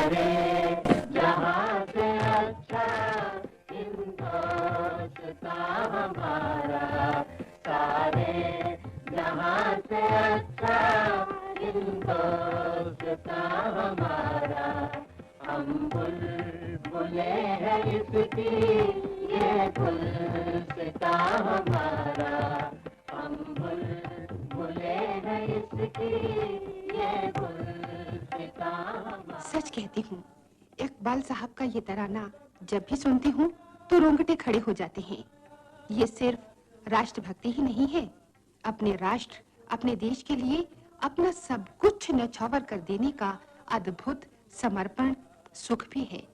सारे जहां से अच्छा हिंदुस्तान हमारा, सारे जहां से अच्छा हिंदुस्तान हमारा। हम बुलबुले हैं इसकी ये गुलसितां हमारा, हम बुलबुले हैं इसकी ये गुलसितां हमारा। सच कहती हूँ, इकबाल साहब का ये तराना जब भी सुनती हूँ तो रोंगटे खड़े हो जाते हैं। ये सिर्फ राष्ट्रभक्ति ही नहीं है, अपने राष्ट्र, अपने देश के लिए अपना सब कुछ न्यौछावर कर देने का अद्भुत समर्पण सुख भी है।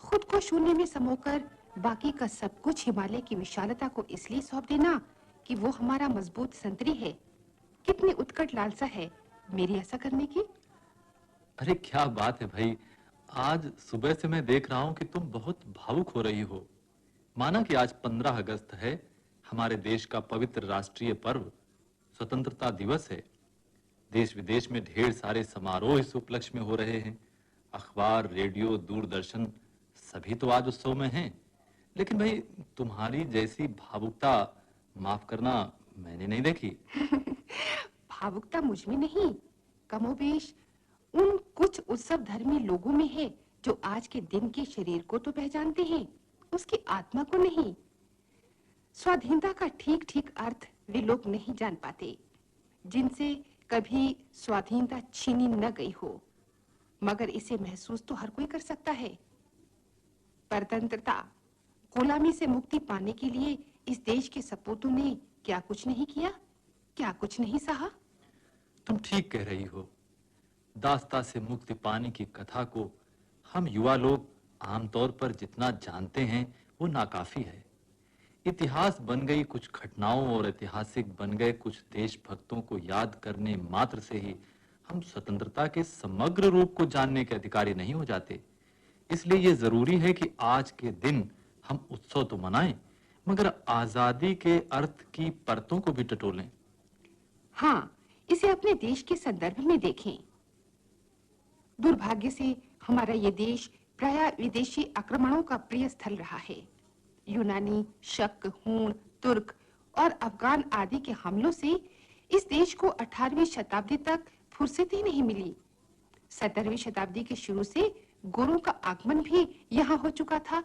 खुद को शून्य में समोकर बाकी का सब कुछ हिमालय की विशालता को इसलिए सौंप देना कि वो हमारा मजबूत संतरी है। कितनी उत्कट लालसा है मेरी ऐसा करने की। अरे क्या बात है भाई, आज सुबह से मैं देख रहा हूं कि तुम बहुत भावुक हो रही हो। माना कि आज 15 अगस्त है, हमारे देश का पवित्र राष्ट्रीय पर्व स्वतंत्रता दिवस है। देश विदेश में ढेर सारे समारोह इस उपलक्ष्य में हो रहे हैं। अखबार, रेडियो, दूरदर्शन सभी तो आज उत्सव में हैं। लेकिन भाई तुम्हारी जैसी भावुकता, माफ करना, मैंने नहीं देखी। भावुकता मुझ में नहीं, कमोबेश उन कुछ उत्सव धर्मी लोगों में है जो आज के दिन के शरीर को तो पहचानते हैं, उसकी आत्मा को नहीं। स्वाधीनता का ठीक ठीक अर्थ वे लोग नहीं जान पाते जिनसे कभी स्वाधीनता छीनी न गई हो, मगर इसे महसूस तो हर कोई कर सकता है। परतंत्रता, गुलामी से मुक्ति पाने के लिए इस देश के सपूतों ने क्या कुछ नहीं किया, क्या कुछ नहीं सहा। तुम ठीक कह रही हो। दास्ता से मुक्ति पाने की कथा को हम युवा लोग आमतौर पर जितना जानते हैं वो नाकाफी है। इतिहास बन गई कुछ घटनाओं और ऐतिहासिक बन गए कुछ देशभक्तों को याद करने मात्र से ही हम स्वतंत्रता के समग्र रूप को जानने के अधिकारी नहीं हो जाते। इसलिए ये जरूरी है कि आज के दिन हम उत्सव तो मनाएं, मगर आजादी के अर्थ की परतों को भी टटोलें। हाँ, इसे अपने देश के संदर्भ में देखें। दुर्भाग्य से हमारा ये देश प्रायः विदेशी आक्रमणों का प्रिय स्थल रहा है। यूनानी, शक, हूण, तुर्क और अफगान आदि के हमलों से इस देश को 18वीं शताब्दी तक फुर्सत ही नहीं मिली। 17वीं शताब्दी के शुरू से गोरों का आगमन भी यहाँ हो चुका था।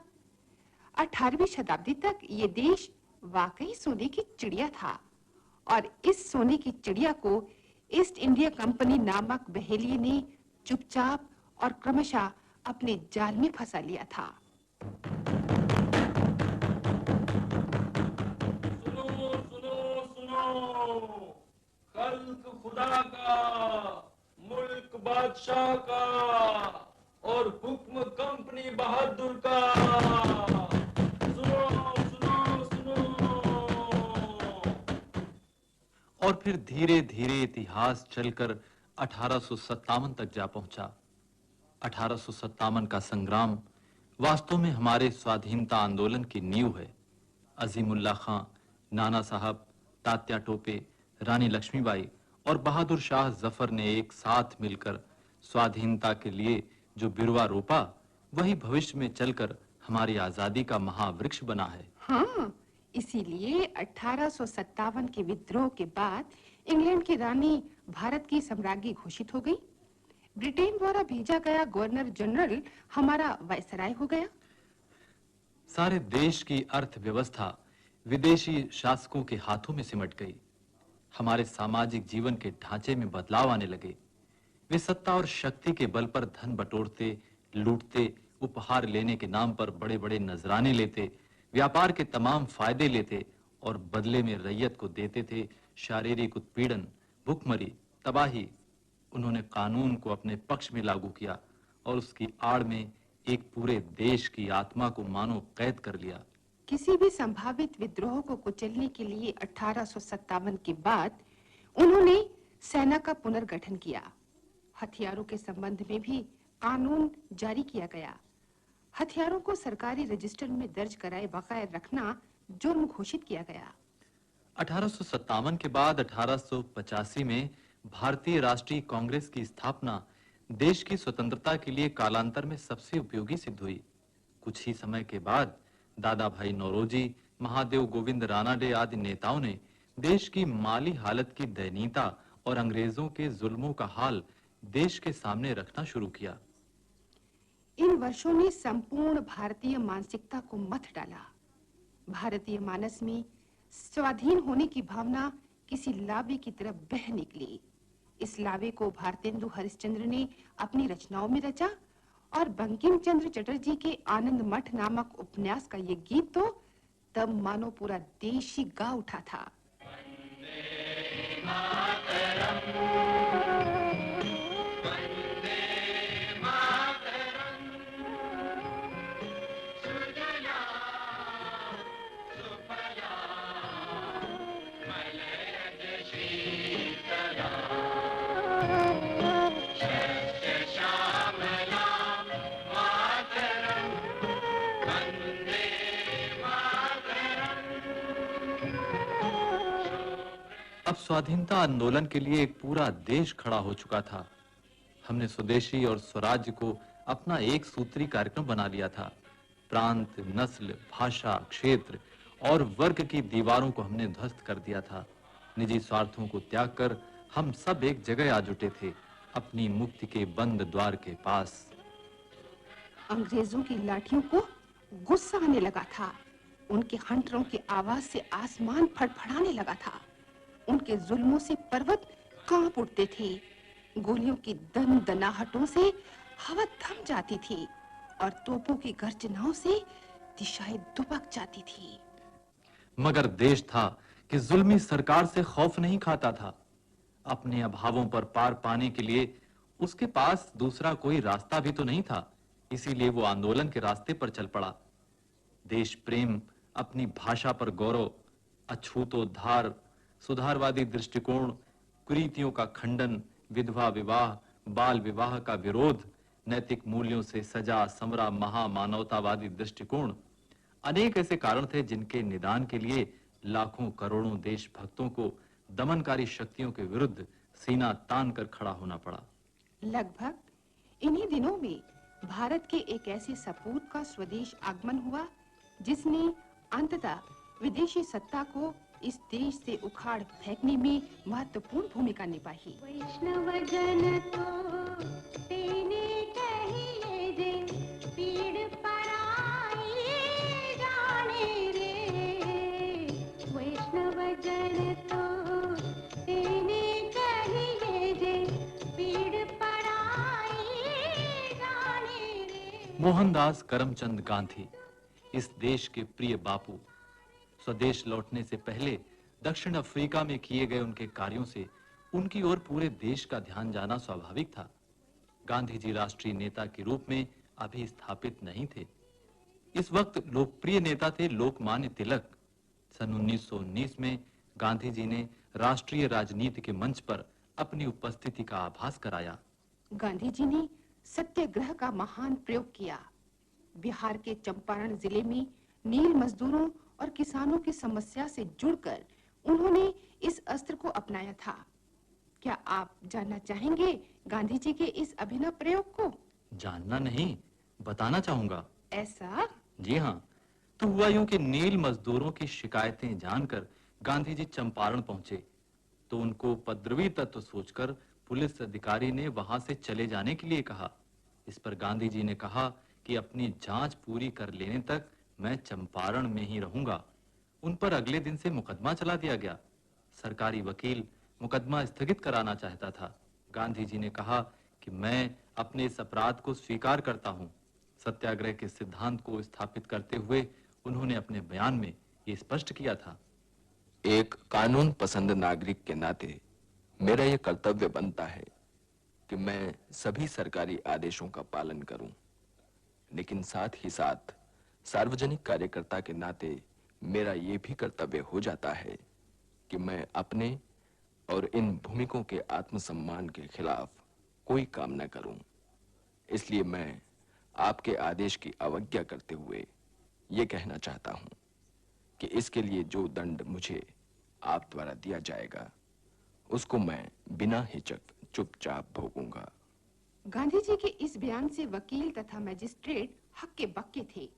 18वीं शताब्दी तक ये देश वाकई सोने की चिड़िया था और इस सोने की चिड़िया को ईस्ट इंडिया कंपनी नामक बहेलिये ने चुपचाप और क्रमशः अपने जाल में फंसा लिया था। सुनो सुनो सुनो, खल्क खुदा का, मुल्क बादशाह का और हुक्म कंपनी बहादुर का। सुनो सुनो सुनो। और फिर धीरे धीरे इतिहास चलकर 1857 तक जा पहुंचा। 1857 का संग्राम वास्तव में हमारे स्वाधीनता आंदोलन की नींव है। अजीमुल्ला खां, नाना साहब, तात्या टोपे, रानी लक्ष्मीबाई और बहादुर शाह जफर ने एक साथ मिलकर स्वाधीनता के लिए जो बिरवा रोपा, वही भविष्य में चलकर हमारी आजादी का महावृक्ष बना है। हाँ, इसीलिए 1857 के विद्रोह के बाद इंग्लैंड की रानी भारत की सम्राज्ञी घोषित हो गई। ब्रिटेन द्वारा भेजा गया गवर्नर जनरल हमारा वायसराय हो गया। सारे देश की अर्थव्यवस्था विदेशी शासकों के हाथों में सिमट गई। हमारे सामाजिक जीवन के ढांचे में बदलाव आने लगे। वे सत्ता और शक्ति के बल पर धन बटोरते, लूटते, उपहार लेने के नाम पर बड़े-बड़े नजराने लेते, व्यापार के तमाम फायदे लेते और बदले में रैयत को देते थे शारीरिक उत्पीड़न, भूखमरी, तबाही। उन्होंने कानून को अपने पक्ष में लागू किया और उसकी आड़ में एक पूरे देश की आत्मा को मानो कैद कर लिया। किसी भी संभावित विद्रोह को कुचलने के लिए 1857 के बाद उन्होंने सेना का पुनर्गठन किया। हथियारों के संबंध में भी कानून जारी किया गया। हथियारों को सरकारी रजिस्टर में दर्ज कराए बकाये रखना जुर्म घोषित किया गया। 1857 के बाद 1885 में भारतीय राष्ट्रीय कांग्रेस की स्थापना देश की स्वतंत्रता के लिए कालांतर में सबसे उपयोगी सिद्ध हुई। कुछ ही समय के बाद दादा भाई नौरोजी, महादेव गोविंद रानाडे आदि नेताओं ने देश की माली हालत की दयनीयता और अंग्रेजों के जुल्मों का हाल देश के सामने रखना शुरू किया। इन वर्षों ने संपूर्ण भारतीय मानसिकता को मथ डाला। भारतीय मानस में स्वाधीन होने की भावना किसी लावे की तरह बह निकली। इस लावे को भारतेंदु हरिश्चंद्र ने अपनी रचनाओं में रचा और बंकिम चंद्र चटर्जी के आनंद मठ नामक उपन्यास का ये गीत तो तब मानो पूरा देश ही गा उठा था। अब स्वाधीनता आंदोलन के लिए एक पूरा देश खड़ा हो चुका था। हमने स्वदेशी और स्वराज्य को अपना एक सूत्री कार्यक्रम बना लिया था। प्रांत, नस्ल, भाषा, क्षेत्र और वर्ग की दीवारों को हमने ध्वस्त कर दिया था। निजी स्वार्थों को त्याग कर हम सब एक जगह आ जुटे थे, अपनी मुक्ति के बंद द्वार के पास। अंग्रेजों की लाठियों को गुस्सा आने लगा था। उनके हंटरों की आवाज से आसमान फड़फड़ाने लगा था। उनके जुल्मों से पर्वत कांप उठते थे। गोलियों की दनाहटों से हवा थम जाती थी और तोपों की गर्जनाओं से दिशाएं दुबक जाती थी। मगर देश था कि जुल्मी सरकार से खौफ नहीं खाता था। अपने अभावों पर पार पाने के लिए उसके पास दूसरा कोई रास्ता भी तो नहीं था। इसीलिए वो आंदोलन के रास्ते पर चल पड़ा। देश प्रेम, अपनी भाषा पर गौरव, अछूतोद्धार, सुधारवादी दृष्टिकोण, कुरीतियों का खंडन, विधवा विवाह, बाल विवाह का विरोध, नैतिक मूल्यों से सजा समरा महामानवतावादी दृष्टिकोण, अनेक ऐसे कारण थे जिनके निदान के लिए लाखों करोड़ों देशभक्तों को दमनकारी शक्तियों के विरुद्ध सीना तान कर खड़ा होना पड़ा। लगभग इन्हीं दिनों में भारत के एक ऐसे सपूत का स्वदेश आगमन हुआ जिसने अंततः विदेशी सत्ता को इस देश से उखाड़ फेंकने में महत्वपूर्ण भूमिका निभाई। वैष्णव जन तो तेने कहिए जे पीड़ पराई जाने रे। वैष्णव जन तो तेने कहिए जे पीड़ पराई जाने रे। मोहनदास करमचंद गांधी, इस देश के प्रिय बापू, स्वदेश लौटने से पहले दक्षिण अफ्रीका में किए गए उनके कार्यों से उनकी ओर पूरे देश का ध्यान जाना स्वाभाविक था। गांधी जी राष्ट्रीय नेता के रूप में अभी स्थापित नहीं थे। इस वक्त लोकप्रिय नेता थे लोकमान्य तिलक। सन 1919 में गांधी जी ने राष्ट्रीय राजनीति के मंच पर अपनी उपस्थिति का आभास कराया। गांधी जी ने सत्याग्रह का महान प्रयोग किया। बिहार के चंपारण जिले में नील मजदूरों और किसानों की समस्या से जुड़कर उन्होंने इस अस्त्र को अपनाया था। क्या आप जानना चाहेंगे गांधी जी के इस अभिनव प्रयोग को? जानना नहीं, बताना चाहूंगा। ऐसा? जी हाँ। तो हुआ यूं कि नील मजदूरों की शिकायतें जानकर गांधी जी चंपारण पहुंचे तो उनको उपद्रवी तत्व सोचकर पुलिस अधिकारी ने वहां से चले जाने के लिए कहा। इस पर गांधी जी ने कहा कि अपनी जांच पूरी कर लेने तक मैं चंपारण में ही रहूंगा। उन पर अगले दिन से मुकदमा चला दिया गया। सरकारी वकील मुकदमा स्थगित कराना चाहता था। गांधी जी ने कहा कि मैं अपने इस अपराध को स्वीकार करता हूं। सत्याग्रह के सिद्धांत को स्थापित करते हुए उन्होंने अपने बयान में ये स्पष्ट किया था। एक कानून पसंद नागरिक के नाते मेरा यह कर्तव्य बनता है कि मैं सभी सरकारी आदेशों का पालन करूं, लेकिन साथ ही साथ सार्वजनिक कार्यकर्ता के नाते मेरा यह भी कर्तव्य हो जाता है कि मैं अपने और इन भूमिकों के आत्मसम्मान के खिलाफ कोई काम न करूं। इसलिए मैं आपके आदेश की अवज्ञा करते हुए ये कहना चाहता हूं कि इसके लिए जो दंड मुझे आप द्वारा दिया जाएगा उसको मैं बिना हिचक चुपचाप भोगूंगा। गांधी जी के इस बयान से वकील तथा मजिस्ट्रेट हक्के बक्के थे।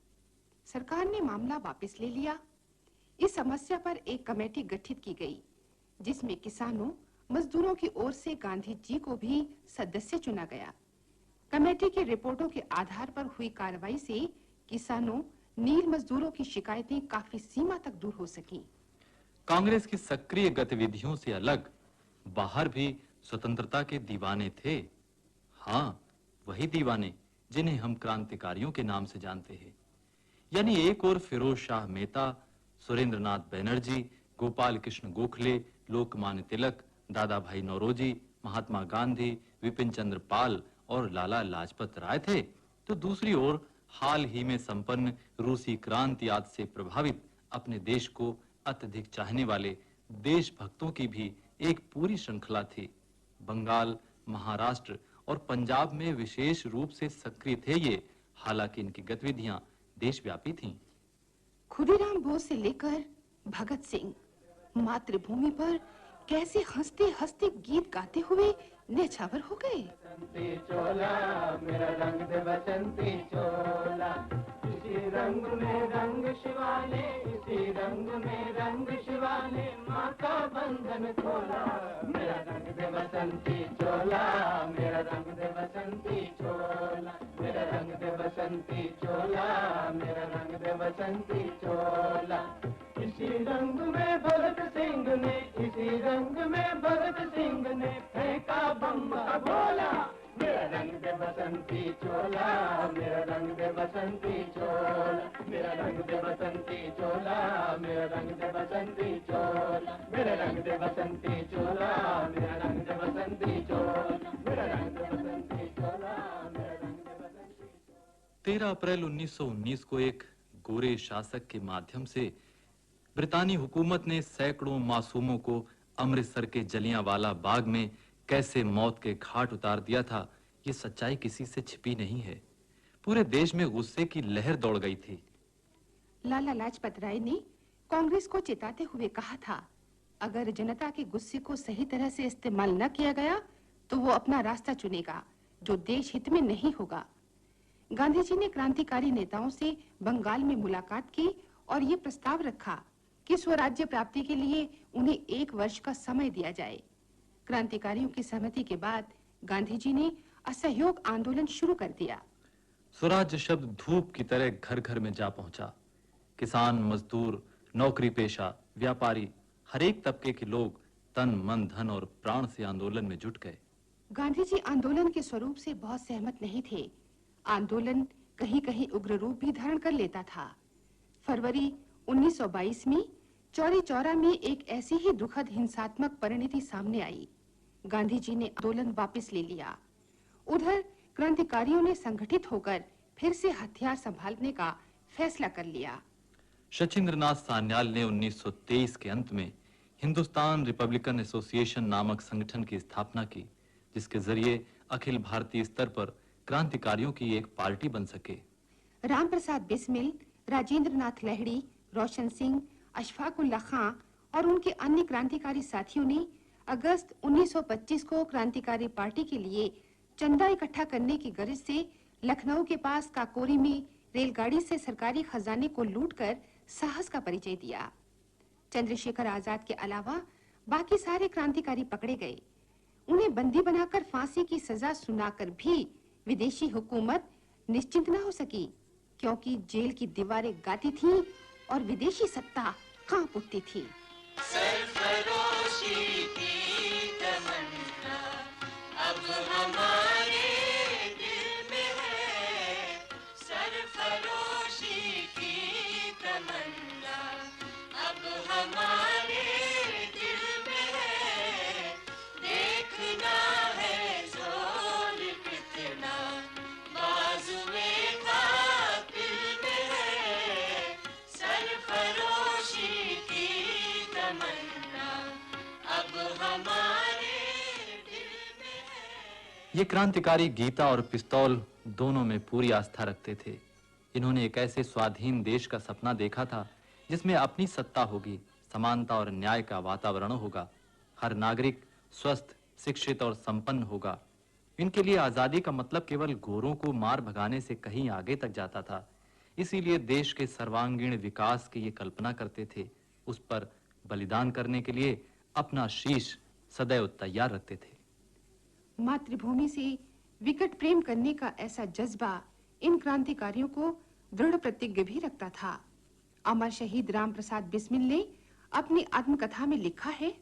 सरकार ने मामला वापस ले लिया। इस समस्या पर एक कमेटी गठित की गई, जिसमें किसानों, मजदूरों की ओर से गांधी जी को भी सदस्य चुना गया। कमेटी की रिपोर्टों के आधार पर हुई कार्रवाई से किसानों, नील मजदूरों की शिकायतें काफी सीमा तक दूर हो सकीं। कांग्रेस की सक्रिय गतिविधियों से अलग बाहर भी स्वतंत्रता के दीवाने थे। हाँ, वही दीवाने जिन्हें हम क्रांतिकारियों के नाम से जानते हैं। यानी एक और फिरोज शाह मेहता, सुरेंद्रनाथ बैनर्जी, गोपाल कृष्ण गोखले, लोकमान्य तिलक, दादा भाई नौरोजी, महात्मा गांधी, विपिन चंद्र पाल और लाला लाजपत राय थे, तो दूसरी ओर हाल ही में संपन्न रूसी क्रांति आदि से प्रभावित अपने देश को अत्यधिक चाहने वाले देशभक्तों की भी एक पूरी श्रृंखला थी। बंगाल, महाराष्ट्र और पंजाब में विशेष रूप से सक्रिय थे ये, हालांकि इनकी गतिविधियां देशव्यापी थीं। खुदीराम बोस से लेकर भगत सिंह मातृभूमि पर कैसे हंसते हंसते गीत गाते हुए न्यौछावर हो गए। बसंती चोला मेरा रंग दे बसंती चोला, इसी रंग में रंग शिवाने, इसी रंग में रंग शिवाने, माँ का बंधन खोला। मेरा रंग दे बसंती चोला, मेरा रंग दे बसंती चोला, मेरा रंग दे बसंती चोला, मेरा रंग दे बसंती चोला। इसी रंग में भगत सिंह ने, इसी रंग में भगत सिंह ने फेंका बम का गोला। मेरा रंग दे बसंती चोला, मेरा रंग दे बसंती चोला, मेरा रंग दे बसंती चोला, मेरा रंग दे बसंती चोला, मेरा रंग दे बसंती चोला, मेरा रंग दे बसंती चोला, मेरा रंग दे बसंती चोला, मेरा रंग दे बसंती। 13 अप्रैल 1919 को एक गोरे शासक के माध्यम से ब्रितानी हुकूमत ने सैकड़ों मासूमों को अमृतसर के जलियांवाला बाग में कैसे मौत के घाट उतार दिया था, ये सच्चाई किसी से छिपी नहीं है। पूरे देश में गुस्से की लहर दौड़ गई थी। लाला लाजपत राय ने कांग्रेस को चेताते हुए कहा था, अगर जनता के गुस्से को सही तरह से इस्तेमाल न किया गया तो वो अपना रास्ता चुनेगा जो देश हित में नहीं होगा। गांधी जी ने क्रांतिकारी नेताओं से बंगाल में मुलाकात की और ये प्रस्ताव रखा कि स्वराज्य प्राप्ति के लिए उन्हें 1 वर्ष का समय दिया जाए। क्रांतिकारियों की सहमति के बाद गांधी जी ने असहयोग आंदोलन शुरू कर दिया। स्वराज्य शब्द धूप की तरह घर घर में जा पहुंचा। किसान, मजदूर, नौकरी पेशा, व्यापारी, हर एक तबके के लोग तन, मन, धन और प्राण से आंदोलन में जुट गए। गांधी जी आंदोलन के स्वरूप से बहुत सहमत नहीं थे। आंदोलन कहीं-कहीं उग्र रूप भी धारण कर लेता था। फरवरी 1922 में चौरी चौरा में एक ऐसी ही दुखद हिंसात्मक परिणति सामने आई। गांधी जी ने आंदोलन वापस ले लिया। उधर क्रांतिकारियों ने संगठित होकर फिर से हथियार संभालने का फैसला कर लिया। शचीन्द्रनाथ सान्याल ने 1923 के अंत में हिंदुस्तान रिपब्लिकन एसोसिएशन नामक संगठन की स्थापना की, जिसके जरिए अखिल भारतीय स्तर पर क्रांतिकारियों की एक पार्टी बन सके। राम प्रसाद बिस्मिल, राजेंद्र नाथ लाहिड़ी, रोशन सिंह, अशफाक उल्लाह खां और उनके अन्य क्रांतिकारी साथियों ने अगस्त 1925 को क्रांतिकारी पार्टी के लिए चंदा इकट्ठा करने की गर्ज से लखनऊ के पास काकोरी में रेलगाड़ी से सरकारी खजाने को लूटकर साहस का परिचय दिया। चंद्रशेखर आजाद के अलावा बाकी सारे क्रांतिकारी पकड़े गए। उन्हें बंदी बनाकर फांसी की सजा सुनाकर भी विदेशी हुकूमत निश्चिंत न हो सकी, क्योंकि जेल की दीवारें गाती थीं और विदेशी सत्ता कांप उठती थी। सरफरोशी की तमन्ना अब हमारे दिल में है, सरफरोशी की तमन्ना अब हमारे दिल में है, देखना है जोर कितना बाजुए कातिल में है, सरफरोशी की तमन्ना अब हमारे दिल में है। ये क्रांतिकारी गीता और पिस्तौल दोनों में पूरी आस्था रखते थे। इन्होंने एक ऐसे स्वाधीन देश का सपना देखा था जिसमें अपनी सत्ता होगी, समानता और न्याय का वातावरण होगा, हर नागरिक स्वस्थ, शिक्षित और संपन्न होगा। इनके लिए आजादी का मतलब केवल गोरों को मार भगाने से कहीं आगे तक जाता था। इसीलिए देश के सर्वांगीण विकास की ये कल्पना करते थे, उस पर बलिदान करने के लिए अपना शीश सदैव तैयार रखते थे। मातृभूमि से विकट प्रेम करने का ऐसा जज्बा इन क्रांतिकारियों को दृढ़ प्रतिज्ञ भी रखता था। अमर शहीद राम प्रसाद बिस्मिल ने अपनी आत्मकथा में लिखा है,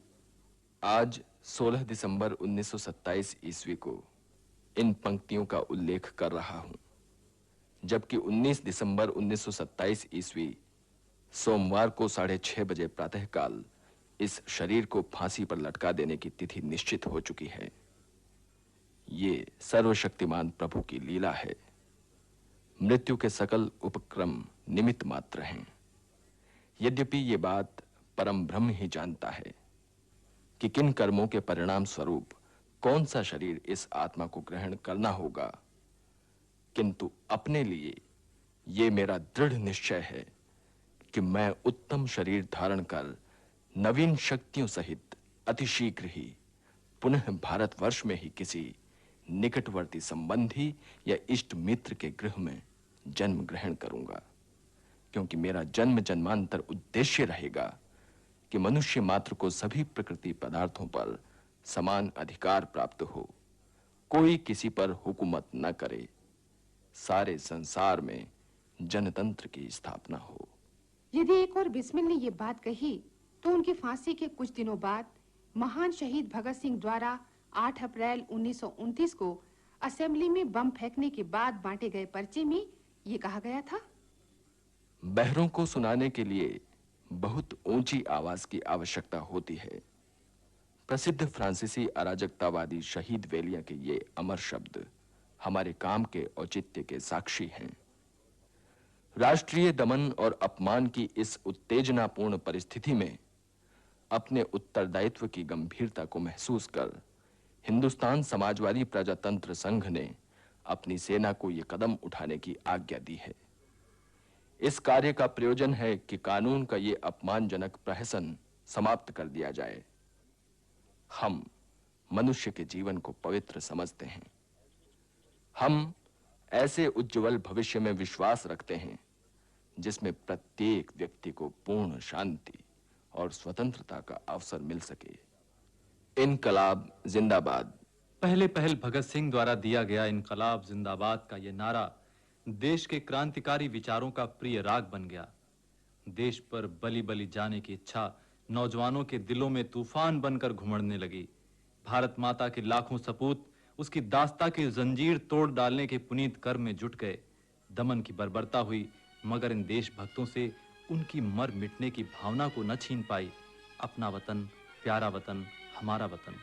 आज 16 दिसंबर 1927 ईस्वी को इन पंक्तियों का उल्लेख कर रहा हूं, जबकि 19 दिसंबर 1927 ईस्वी सोमवार को 6:30 बजे प्रातःकाल इस शरीर को फांसी पर लटका देने की तिथि निश्चित हो चुकी है। ये सर्वशक्तिमान प्रभु की लीला है। मृत्यु के सकल उपक्रम निमित्त मात्र हैं। यद्यपि ये बात परम ब्रह्म ही जानता है कि किन कर्मों के परिणाम स्वरूप कौन सा शरीर इस आत्मा को ग्रहण करना होगा, किंतु अपने लिए ये मेरा दृढ़ निश्चय है कि मैं उत्तम शरीर धारण कर नवीन शक्तियों सहित अतिशीघ्र ही पुनः भारतवर्ष में ही किसी निकटवर्ती संबंधी या इष्ट मित्र के गृह में जन्म ग्रहण करूंगा, क्योंकि मेरा जन्म जन्मांतर उद्देश्य रहेगा कि मनुष्य मात्र को सभी प्रकृति पदार्थों पर समान अधिकार प्राप्त हो, कोई किसी पर हुकूमत न करे, सारे संसार में जनतंत्र की स्थापना हो। यदि एक और बिस्मिल ने ये बात कही तो उनकी फांसी के कुछ दिनों बाद महान शहीद भगत सिंह द्वारा 8 अप्रैल 1929 को असेंबली में बम फेंकने के बाद बांटे गए पर्चे में ये कहा गया था, बहरों को सुनाने के लिए बहुत ऊंची आवाज की आवश्यकता होती है। प्रसिद्ध फ्रांसीसी अराजकतावादी शहीद वेलिया के ये अमर शब्द हमारे काम के औचित्य के साक्षी हैं। राष्ट्रीय दमन और अपमान की इस उत्तेजनापूर्ण परिस्थिति में अपने उत्तरदायित्व की गंभीरता को महसूस कर हिंदुस्तान समाजवादी प्रजातंत्र संघ ने अपनी सेना को यह कदम उठाने की आज्ञा दी है। इस कार्य का प्रयोजन है कि कानून का ये अपमानजनक प्रहसन समाप्त कर दिया जाए। हम मनुष्य के जीवन को पवित्र समझते हैं। हम ऐसे उज्जवल भविष्य में विश्वास रखते हैं जिसमें प्रत्येक व्यक्ति को पूर्ण शांति और स्वतंत्रता का अवसर मिल सके। इनकलाब जिंदाबाद। पहले पहल भगत सिंह द्वारा दिया गया इनकलाब जिंदाबाद का यह नारा देश के क्रांतिकारी विचारों का प्रिय राग बन गया। देश पर बलि बलि जाने की इच्छा नौजवानों के दिलों में तूफान बनकर घुमड़ने लगी। भारत माता के लाखों सपूत उसकी दास्ता की जंजीर तोड़ डालने के पुनीत कर्म में जुट गए। दमन की बर्बरता हुई, मगर इन देशभक्तों से उनकी मर मिटने की भावना को न छीन पाई। अपना वतन, प्यारा वतन, हमारा वतन।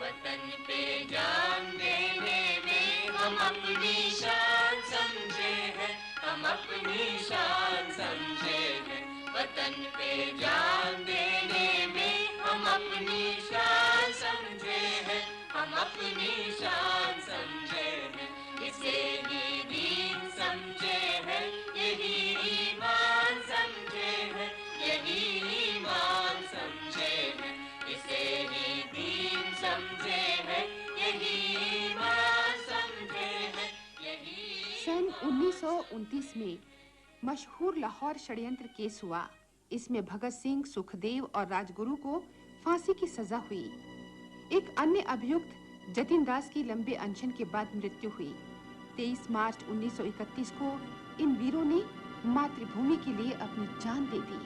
वतन पे जान देने में हम अपनी शान समझे हैं, हम अपनी शान समझे हैं। वतन पे जान देने में हम अपनी शान समझे हैं, हम अपनी शान समझे हैं। इसे ही दीन समझे हैं, यही ईमान समझे हैं, यही ईमान समझे हैं। इसे ही दीन समझे हैं, यही ईमान समझे हैं, यही। सन 1929 में मशहूर लाहौर षड्यंत्र केस हुआ। इसमें भगत सिंह, सुखदेव और राजगुरु को फांसी की सजा हुई। एक अन्य अभियुक्त जतिन दास की लंबे अनशन के बाद मृत्यु हुई। 23 मार्च 1931 को इन वीरों ने मातृभूमि के लिए अपनी जान दे दी।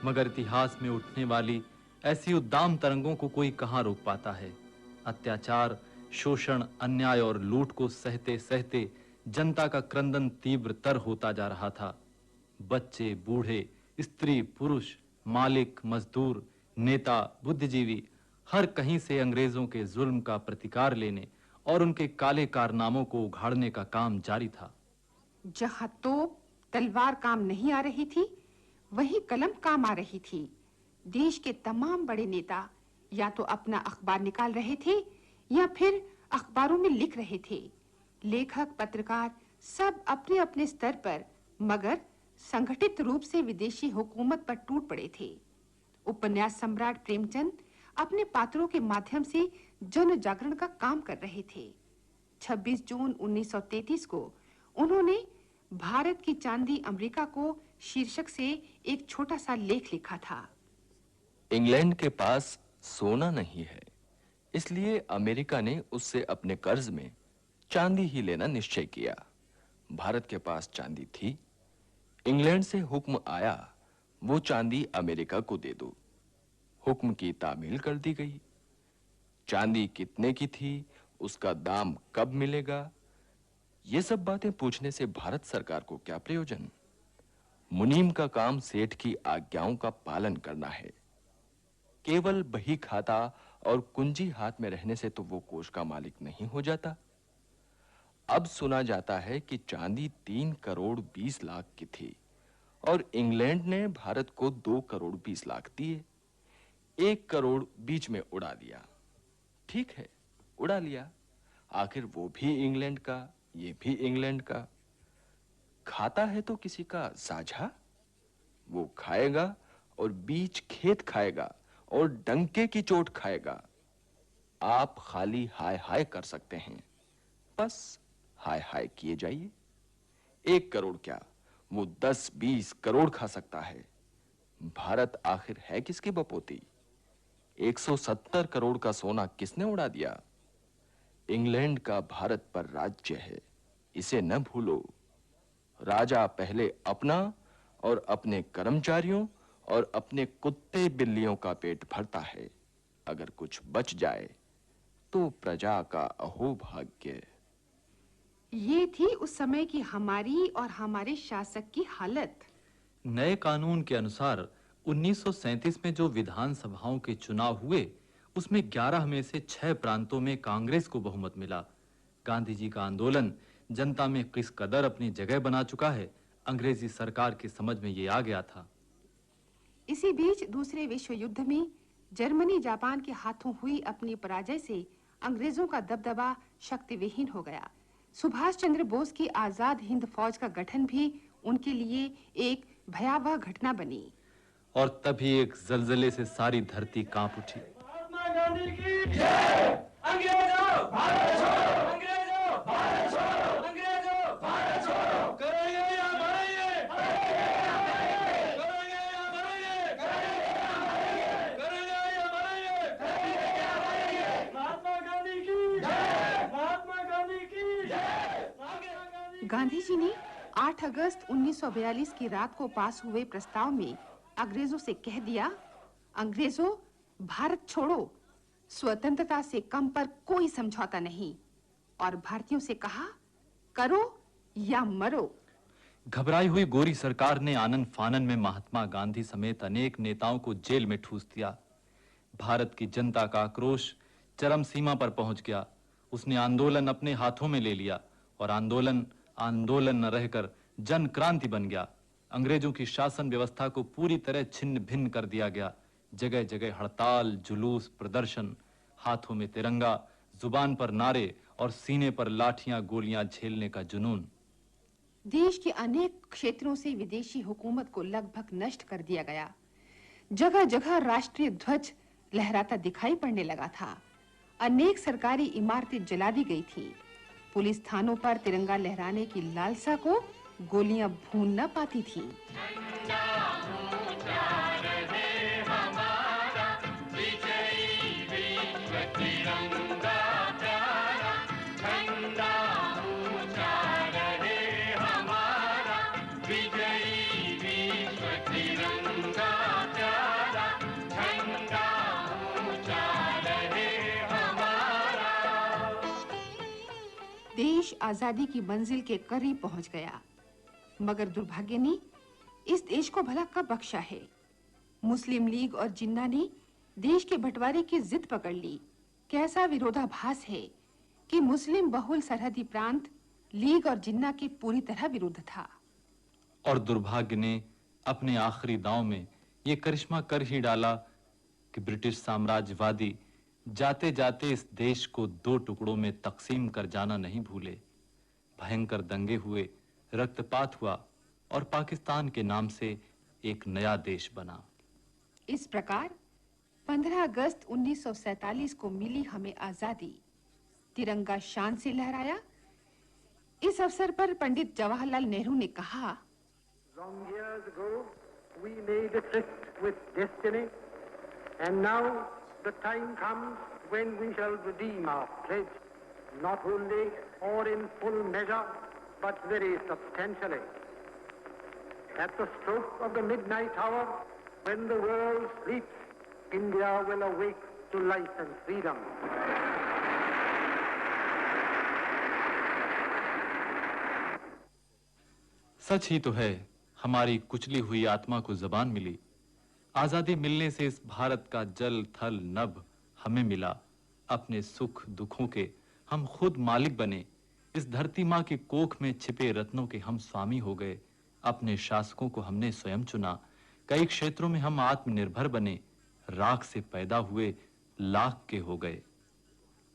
मगर इतिहास में उठने वाली ऐसी उद्दाम तरंगों को कोई कहां रोक पाता है। अत्याचार, शोषण, अन्याय और लूट को सहते सहते जनता का क्रंदन तीव्रतर होता जा रहा था। बच्चे, बूढ़े, स्त्री, पुरुष, मालिक, मजदूर, नेता, बुद्धिजीवी हर कहीं से अंग्रेजों के जुल्म का प्रतिकार लेने और उनके काले कारनामों को उघाड़ने का काम जारी था। जहां तोप, तलवार काम नहीं आ रही थी, वहीं कलम काम आ रही थी। देश के तमाम बड़े नेता या तो अपना अखबार निकाल रहे थे या फिर अखबारों में लिख रहे थे। लेखक, पत्रकार सब अपने अपने स्तर पर, मगर संगठित रूप से विदेशी हुकूमत पर टूट पड़े थे। उपन्यास सम्राट प्रेमचंद अपने पात्रों के माध्यम से जन जागरण का काम कर रहे थे। 26 जून 1933 को उन्होंने भारत की चांदी अमेरिका को शीर्षक से एक छोटा सा लेख लिखा था। इंग्लैंड के पास सोना नहीं है, इसलिए अमेरिका ने उससे अपने कर्ज में चांदी ही लेना निश्चय किया। भारत के पास चांदी थी। इंग्लैंड से हुक्म आया, वो चांदी अमेरिका को दे दो। हुक्म की तामील कर दी गई। चांदी कितने की थी, उसका दाम कब मिलेगा, ये सब बातें पूछने से भारत सरकार को क्या प्रयोजन। मुनीम का काम सेठ की आज्ञाओं का पालन करना है। केवल बही खाता और कुंजी हाथ में रहने से तो वो कोष का मालिक नहीं हो जाता। अब सुना जाता है कि चांदी 3 करोड़ 20 लाख की थी और इंग्लैंड ने भारत को 2 करोड़ 20 लाख दिए। 1 करोड़ बीच में उड़ा दिया। ठीक है, उड़ा लिया। आखिर वो भी इंग्लैंड का, ये भी इंग्लैंड का। खाता है तो किसी का साझा। वो खाएगा और बीच खेत खाएगा और डंके की चोट खाएगा। आप खाली हाय हाय कर सकते हैं, बस हाय हाय किए जाइए। 1 करोड़ क्या, वो 10-20 करोड़ खा सकता है। भारत आखिर है किसकी बपोती? 170 करोड़ का सोना किसने उड़ा दिया? इंग्लैंड का भारत पर राज्य है, इसे न भूलो। राजा पहले अपना और अपने कर्मचारियों और अपने कुत्ते बिल्लियों का पेट भरता है। अगर कुछ बच जाए तो प्रजा का अहोभाग्य। ये थी उस समय की हमारी और हमारे शासक की हालत। नए कानून के अनुसार 1937 में जो विधानसभाओं के चुनाव हुए, उसमें 11 में से 6 प्रांतों में कांग्रेस को बहुमत मिला। गांधी जी का आंदोलन जनता में किस कदर अपनी जगह बना चुका है, अंग्रेजी सरकार की समझ में ये आ गया था। इसी बीच दूसरे विश्व युद्ध में जर्मनी जापान के हाथों हुई अपनी पराजय से अंग्रेजों का दबदबा शक्तिविहीन हो गया। सुभाष चंद्र बोस की आजाद हिंद फौज का गठन भी उनके लिए एक भयावह घटना बनी। और तभी एक जलजले से सारी धरती कांप उठी। महात्मा गांधी की जय। अंग्रेजों भारत छोड़ो, अंग्रेजों भारत छोड़ो, अंग्रेजों भारत छोड़ो। करेंगे या मरेंगे, करेंगे या मरेंगे, करेंगे या मरेंगे, करेंगे या मरेंगे, करेंगे या मरेंगे। महात्मा गांधी की जय, महात्मा गांधी की जय, महात्मा गांधी। गांधी जी ने 8 अगस्त 1942 की रात को पास हुए प्रस्ताव में अंग्रेजों से कह दिया, अंग्रेजों भारत छोड़ो, स्वतंत्रता से कम पर कोई समझौता नहीं। और भारतीयों से कहा, करो या मरो। घबराई हुई गोरी सरकार ने आनन फानन में महात्मा गांधी समेत अनेक नेताओं को जेल में ठूस दिया। भारत की जनता का आक्रोश चरम सीमा पर पहुंच गया। उसने आंदोलन अपने हाथों में ले लिया और आंदोलन आंदोलन न रहकर जन क्रांति बन गया। अंग्रेजों की शासन व्यवस्था को पूरी तरह छिन्न भिन्न कर दिया गया। जगह जगह हड़ताल, जुलूस, प्रदर्शन, हाथों में तिरंगा, जुबान पर नारे और सीने पर लाठियां गोलियां झेलने का जुनून। देश के अनेक क्षेत्रों से विदेशी हुकूमत को लगभग नष्ट कर दिया गया। जगह जगह राष्ट्रीय ध्वज लहराता दिखाई पड़ने लगा था। अनेक सरकारी इमारतें जला दी गई थीं। पुलिस थानों पर तिरंगा लहराने की लालसा को गोलियां भून न पाती थीं। देश आजादी की मंजिल के करीब पहुंच गया, मगर दुर्भाग्य ने इस देश को भला कब बख्शा है। मुस्लिम लीग और जिन्ना ने देश के बंटवारे की जिद पकड़ ली। कैसा विरोधाभास है कि मुस्लिम बहुल सरहदी प्रांत लीग और जिन्ना के पूरी तरह विरुद्ध था। और दुर्भाग्य ने अपने आखिरी दांव में ये करिश्मा कर ही डाला कि ब्रिटिश साम्राज्यवादी जाते जाते इस देश को 2 टुकड़ों में तकसीम कर जाना नहीं भूले। भयंकर दंगे हुए, रक्तपात हुआ और पाकिस्तान के नाम से एक नया देश बना। इस प्रकार 15 अगस्त 1947 को मिली हमें आजादी। तिरंगा शान से लहराया। इस अवसर पर पंडित जवाहरलाल नेहरू ने कहा, Long years ago, we made a tryst with destiny, and now the time comes when we shall redeem our pledge, not only or in full measure, but very substantially. At the stroke of the midnight hour, when the world sleeps, India will awake to life and freedom. सच ही तो है, हमारी कुचली हुई आत्मा को जबान मिली। आजादी मिलने से इस भारत का जल थल नभ हमें मिला। अपने सुख दुखों के हम खुद मालिक बने। इस धरती माँ की कोख में छिपे रत्नों के हम स्वामी हो गए। अपने शासकों को हमने स्वयं चुना। कई क्षेत्रों में हम आत्मनिर्भर बने। राख से पैदा हुए लाख के हो गए।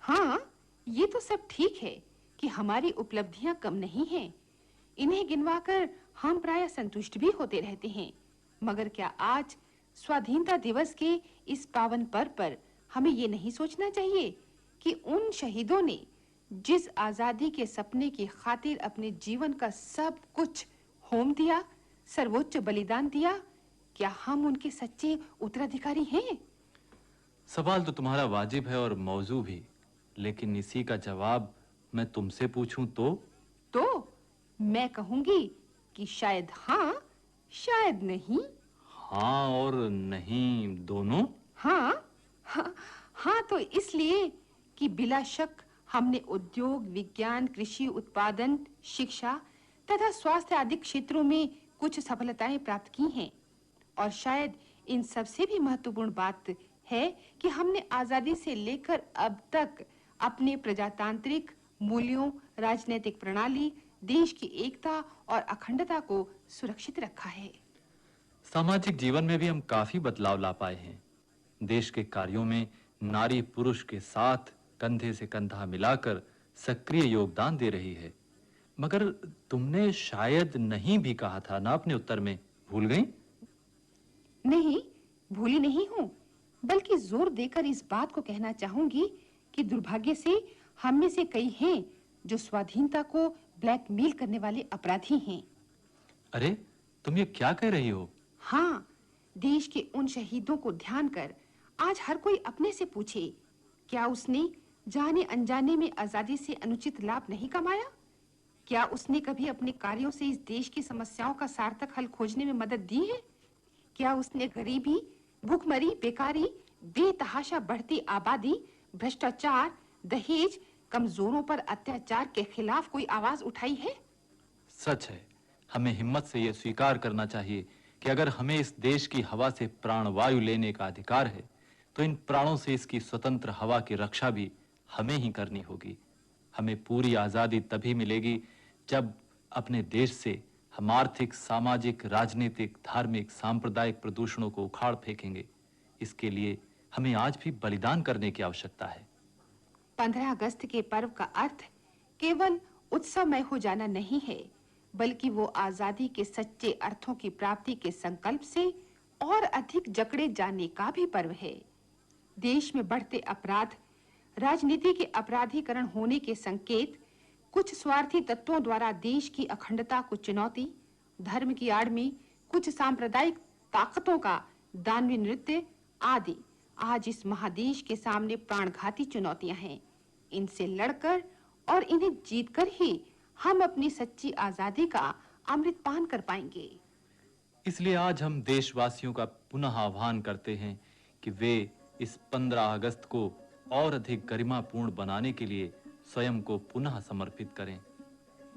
हाँ, ये तो सब ठीक है कि हमारी उपलब्धियां कम नहीं हैं। इन्हें गिनवाकर हम प्राय संतुष्ट भी होते रहते हैं। मगर क्या आज स्वाधीनता दिवस के इस पावन पर्व पर हमें ये नहीं सोचना चाहिए कि उन शहीदों ने जिस आजादी के सपने की खातिर अपने जीवन का सब कुछ होम दिया, सर्वोच्च बलिदान दिया, क्या हम उनके सच्चे उत्तराधिकारी हैं? सवाल तो तुम्हारा वाजिब है और मौजू भी, लेकिन इसी का जवाब मैं तुमसे पूछूं तो मैं कहूंगी कि शायद हाँ, शायद नहीं। हाँ और नहीं दोनों? हाँ तो इसलिए कि बिला शक हमने उद्योग, विज्ञान, कृषि उत्पादन, शिक्षा तथा स्वास्थ्य आदि क्षेत्रों में कुछ सफलताएं प्राप्त की हैं। और शायद इन सबसे भी महत्वपूर्ण बात है कि हमने आजादी से लेकर अब तक अपने प्रजातांत्रिक मूल्यों, राजनीतिक प्रणाली, देश की एकता और अखंडता को सुरक्षित रखा है। सामाजिक जीवन में भी हम काफी बदलाव ला पाए हैं। देश के कार्यों में नारी पुरुष के साथ कंधे से कंधा मिलाकर सक्रिय योगदान दे रही है। मगर तुमने शायद नहीं भी कहा था ना अपने उत्तर में, भूल गई? नहीं, भूली नहीं हूँ, बल्कि जोर देकर इस बात को कहना चाहूंगी कि दुर्भाग्य से हम में से कई हैं जो स्वाधीनता को ब्लैकमेल करने वाले अपराधी हैं। अरे, तुम ये क्या कह रही हो? हाँ, देश के उन शहीदों को ध्यान कर आज हर कोई अपने से पूछे, क्या उसने जाने अनजाने में आजादी से अनुचित लाभ नहीं कमाया? क्या उसने कभी अपने कार्यों से इस देश की समस्याओं का सार्थक हल खोजने में मदद दी है? क्या उसने गरीबी, भूखमरी, बेकारी, बेतहाशा बढ़ती आबादी, भ्रष्टाचार, दहेज, कमजोरों पर अत्याचार के खिलाफ कोई आवाज उठाई है? सच है, हमें हिम्मत से यह स्वीकार करना चाहिए कि अगर हमें इस देश की हवा से प्राणवायु लेने का अधिकार है, तो इन प्राणों से इसकी स्वतंत्र हवा की रक्षा भी हमें ही करनी होगी। हमें पूरी आजादी तभी मिलेगी जब अपने देश से हम आर्थिक, सामाजिक, राजनीतिक, धार्मिक, सांप्रदायिक प्रदूषणों को उखाड़ फेंकेंगे। इसके लिए हमें आज भी बलिदान करने की आवश्यकता है। 15 अगस्त के पर्व का अर्थ केवल उत्सवमय हो जाना नहीं है, बल्कि वो आजादी के सच्चे अर्थों की प्राप्ति के संकल्प से और अधिक जकड़े जाने का भी पर्व है। देश में बढ़ते अपराध, राजनीति के अपराधीकरण होने के संकेत, कुछ स्वार्थी तत्वों द्वारा देश की अखंडता को चुनौती, धर्म की आड़ में कुछ सांप्रदायिक ताकतों का दानवी नृत्य आदि आज इस महादेश के सामने प्राणघाती चुनौतियां हैं। इनसे लड़कर और इन्हें जीतकर ही हम अपनी सच्ची आजादी का अमृतपान कर पाएंगे। इसलिए आज हम देशवासियों का पुनः आह्वान करते हैं कि वे इस 15 अगस्त को और अधिक गरिमापूर्ण बनाने के लिए स्वयं को पुनः समर्पित करें।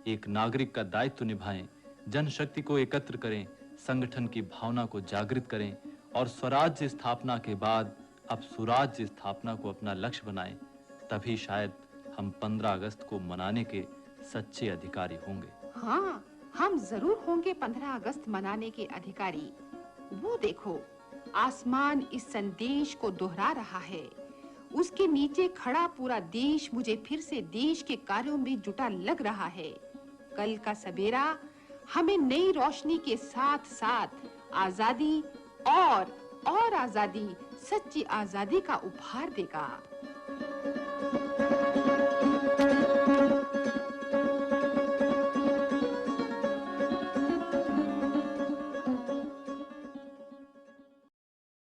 एक नागरिक का दायित्व निभाएं, जनशक्ति को एकत्र करें, संगठन की भावना को जागृत करें और स्वराज्य स्थापना के बाद अब सुराज्य स्थापना को अपना लक्ष्य बनाएं। तभी शायद हम 15 अगस्त को मनाने के सच्चे अधिकारी होंगे। हाँ, हम जरूर होंगे 15 अगस्त मनाने के अधिकारी। वो देखो, आसमान इस संदेश को दोहरा रहा है। उसके नीचे खड़ा पूरा देश मुझे फिर से देश के कार्यों में जुटा लग रहा है। कल का सवेरा हमें नई रोशनी के साथ साथ आजादी और आजादी, सच्ची आजादी का उपहार देगा।